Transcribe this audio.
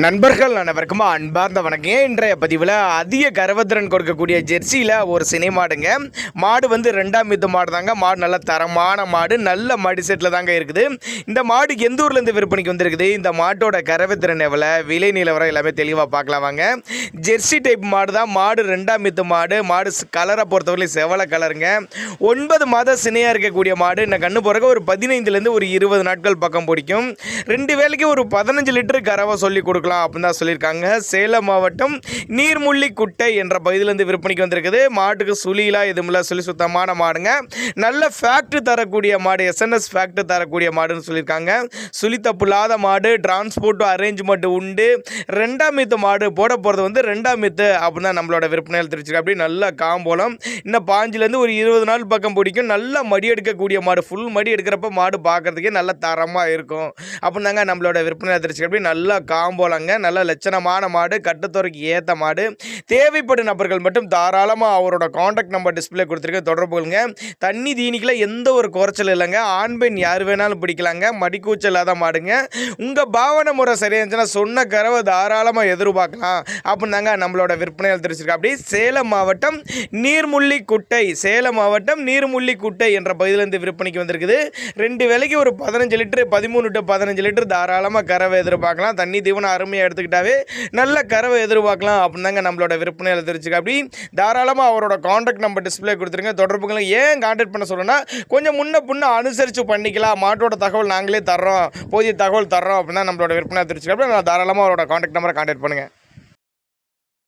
நண்பர்கள் அனைவருக்கும் அன்பார்ந்த வணக்கம். இன்றைய பதிவில் அதிக கர்வத்திறன் கொடுக்கக்கூடிய ஜெர்சியில் ஒரு சினை மாடுங்க. மாடு வந்து ரெண்டாம் மீது மாடு தாங்க. மாடு நல்ல தரமான மாடு, நல்ல மாடி செட்டில் தாங்க இருக்குது. இந்த மாடு எந்த ஊர்லேருந்து விற்பனைக்கு வந்துருக்குது, இந்த மாட்டோட கர்வத்திறன் எவ்வளோ, விலை நிலவரம் எல்லாமே தெளிவாக பார்க்கலாம் வாங்க. ஜெர்சி டைப் மாடு தான். மாடு ரெண்டாம் மீது மாடு. மாடு கலரை பொறுத்தவரை செவலை கலருங்க. 9 மாத சினையாக இருக்கக்கூடிய மாடு. இந்த கண்ணு போகிறக்க ஒரு 15லேருந்து ஒரு 20 நாட்கள் பக்கம் பிடிக்கும். 2 வேளைக்கு ஒரு 15 லிட்டரு கறவை சொல்லி கொடுக்கலாம் அப்படின்னு தான் சொல்லியிருக்காங்க. சேலம் மாவட்டம் நீர்முள்ளிக்குட்டை என்ற பகுதியிலேருந்து விற்பனைக்கு வந்திருக்குது. மாட்டுக்கு சுழிலாம் எதுவுமில்ல, சுழி சுத்தமான மாடுங்க. நல்ல ஃபேக்ட் தரக்கூடிய மாடு, எஸ்என்எஸ் ஃபேக்ட் தரக்கூடிய மாடுன்னு சொல்லியிருக்காங்க. சுழி தப்புலாத மாடு, டிரான்ஸ்போர்ட் அரேஞ்ச்மெண்ட் உண்டு. ரெண்டாம் மீத்து மாடு போட போகிறது வந்து ரெண்டாம் மீத்து அப்படின்னு தான் நம்மளோட விற்பனையில் தெரிவிச்சிருக்கு. அப்படி நல்ல காம்போலம். இன்னும் 5லேருந்து ஒரு 20 நாள் பக்கம் பிடிக்கும். நல்லா மடி எடுக்கக்கூடிய மாடு. ஃபுல் மடி எடுக்கிறப்ப மாடு பார்க்குறதுக்கே நல்ல தரமாக இருக்கும் அப்படின்னு தாங்க நம்மளோட விற்பனையில் தெரிவிச்சிருக்கு. அப்படி நல்லா காம்போலங்க. நல்ல லட்சணமான மாடு, கட்டுத்துறைக்கு ஏற்ற மாடு. தேவைப்படும் நபர்கள் மட்டும் தாராளமாக அவரோட காண்டாக்ட் நம்பர் டிஸ்பிளே கொடுத்துருக்க, தொடர்பு கொள்ளுங்க. தண்ணி தீனிக்கெலாம் எந்த ஒரு குறைச்சல் இல்லைங்க. ஆண் பெண் யார் வேணாலும் பிடிக்கலாங்க. மடிக்கூச்சல் இல்லாத மாடுங்க. உங்கள் பாவனை முறை சரியா இருந்துச்சுன்னா சொன்ன கறவை தாராளமாக எதிர்பார்க்கலாம் அப்படின்னு தாங்க நம்மளோட விற்பனையில் தெரிவிச்சிருக்கு. அப்படி சேலம் மாவட்டம் நீர்முள்ளிக்குட்டை, சேலம் மாவட்டம் நீர்முள்ளிக்குட்டை என்ற பகுதியிலேருந்து விற்பனைக்கு வந்திருக்குது. 2 வேளைக்கு ஒரு 15 லிட்டரு, 13 to 15 லிட்டர் தாராளமாக கறவை எதிர்பார்க்கலாம். தண்ணி தீவனம் அருமையாக எடுத்துக்கிட்டாவே நல்ல கறவை எதிர்பார்க்கலாம் அப்படின்னு தாங்க நம்மளோட விற்பனையில் தெரிஞ்சுக்க. அப்படி தாராளமாக அவரோட காண்டாக்ட் நம்பர் டிஸ்பிளே கொடுத்துருங்க, தொடர்புகளை. ஏன் காண்டாக்ட் பண்ண சொல்லணும்னா கொஞ்சம் முன்ன அனுசரித்து பண்ணிக்கலாம். மாட்டோட தகவல் நாங்களே தர்றோம், போதிய தகவல் தர்றோம் அப்படின்னா நம்மளோட விற்பனை தெரிஞ்சுக்க. அப்படி நான் தாராளமாக அவரோட காண்டாக்ட் நம்பரை காண்டாக்ட் பண்ணுங்கள்.